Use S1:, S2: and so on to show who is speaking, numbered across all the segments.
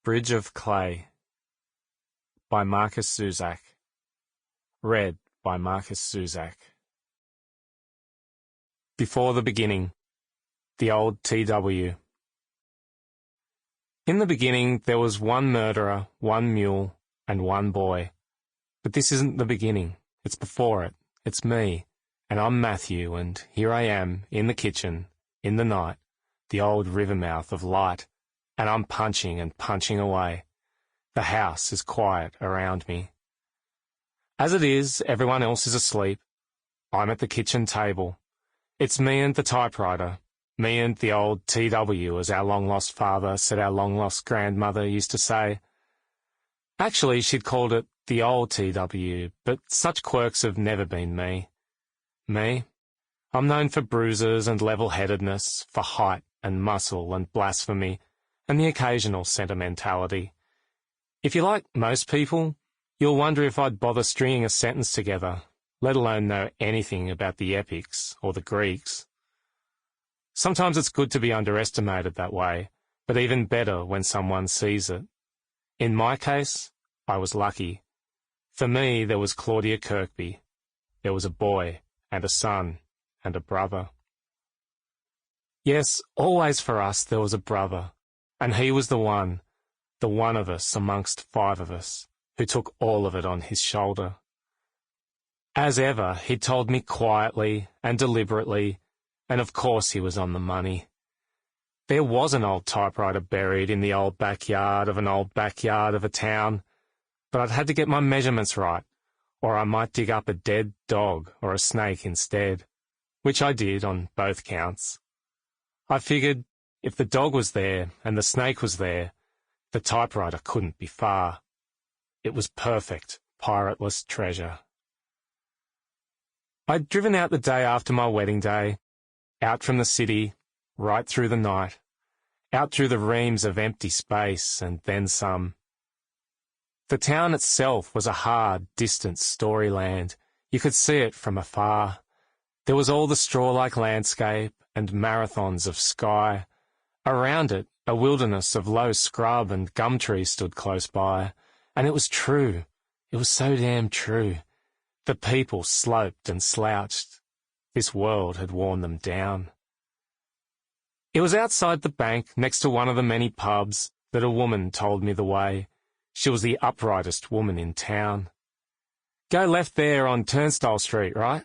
S1: Bridge of Clay by Markus Zusak. Read by Markus Zusak. Before the beginning, the old TW. In the beginning there was one murderer, one mule, and one boy. But this isn't the beginning, it's before it. It's me, and I'm Matthew, and here I am, in the kitchen, in the night, the old river mouth of light, and I'm punching and punching away. The house is quiet around me. As it is, everyone else is asleep. I'm at the kitchen table. It's me and the typewriter, me and the old TW, as our long-lost father said our long-lost grandmother used to say. Actually, she'd called it the old TW, but such quirks have never been me. Me? I'm known for bruises and level-headedness, for height and muscle and blasphemy, and the occasional sentimentality. If you're like most people, you'll wonder if I'd bother stringing a sentence together, let alone know anything about the epics or the Greeks. Sometimes it's good to be underestimated that way, but even better when someone sees it. In my case, I was lucky. For me, there was Claudia Kirkby. There was a boy and a son and a brother. Yes, always for us there was a brother, and he was the one of us amongst 5 of us, who took all of it on his shoulder. As ever, he told me quietly and deliberately, and of course he was on the money. There was an old typewriter buried in the old backyard of an old backyard of a town, but I'd had to get my measurements right, or I might dig up a dead dog or a snake instead, which I did on both counts. I figured if the dog was there and the snake was there, the typewriter couldn't be far. It was perfect, pirateless treasure. I'd driven out the day after my wedding day, out from the city, right through the night, out through the reams of empty space and then some. The town itself was a hard, distant storyland. You could see it from afar. There was all the straw-like landscape and marathons of sky. Around it, a wilderness of low scrub and gum trees stood close by. And it was true. It was so damn true. The people sloped and slouched. This world had worn them down. It was outside the bank, next to one of the many pubs, that a woman told me the way. She was the uprightest woman in town. Go left there on Turnstile Street, right?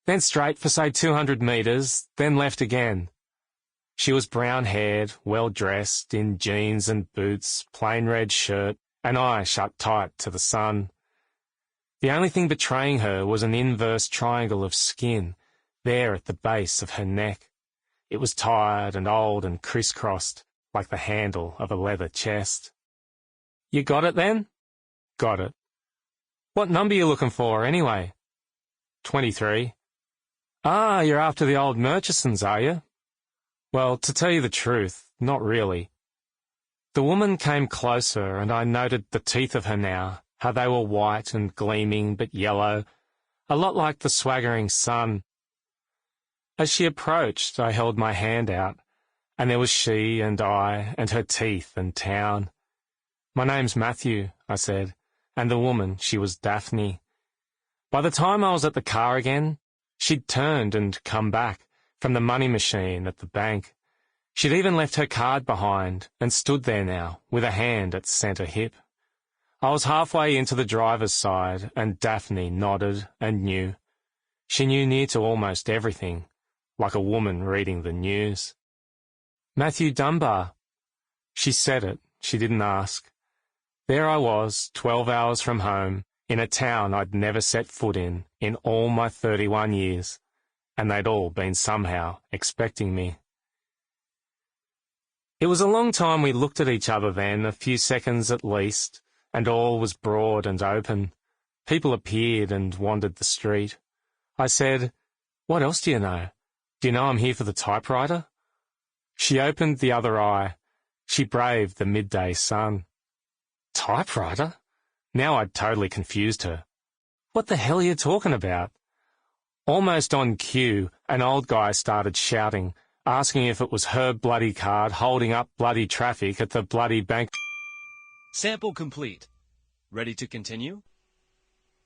S1: Then straight for, say, 200 metres, then left again. She was brown-haired, well-dressed, in jeans and boots, plain red shirt, and eye shut tight to the sun. The only thing betraying her was an inverse triangle of skin, there at the base of her neck. It was tired and old and crisscrossed, like the handle of a leather chest. You got it then? Got it. What number you looking for, anyway? 23. Ah, you're after the old Murchisons, are you? Well, to tell you the truth, not really. The woman came closer, and I noted the teeth of her now, how they were white and gleaming but yellow, a lot like the swaggering sun. As she approached, I held my hand out, and there was she and I and her teeth and town. My name's Matthew, I said, and the woman, she was Daphne. By the time I was at the car again, she'd turned and come back from the money machine at the bank. She'd even left her card behind and stood there now with a hand at centre hip. I was halfway into the driver's side and Daphne nodded and knew. She knew near to almost everything, like a woman reading the news. Matthew Dunbar. She said it, she didn't ask. There I was, 12 hours from home, in a town I'd never set foot in all my 31 years, and they'd all been somehow expecting me. It was a long time we looked at each other then, a few seconds at least, and all was broad and open. People appeared and wandered the street. I said, "What else do you know? Do you know I'm here for the typewriter?" She opened the other eye. She braved the midday sun. Typewriter? Now I'd totally confused her. What the hell are you talking about? Almost on cue, an old guy started shouting, asking if it was her bloody card holding up bloody traffic at the bloody bank.
S2: Sample complete. Ready to continue?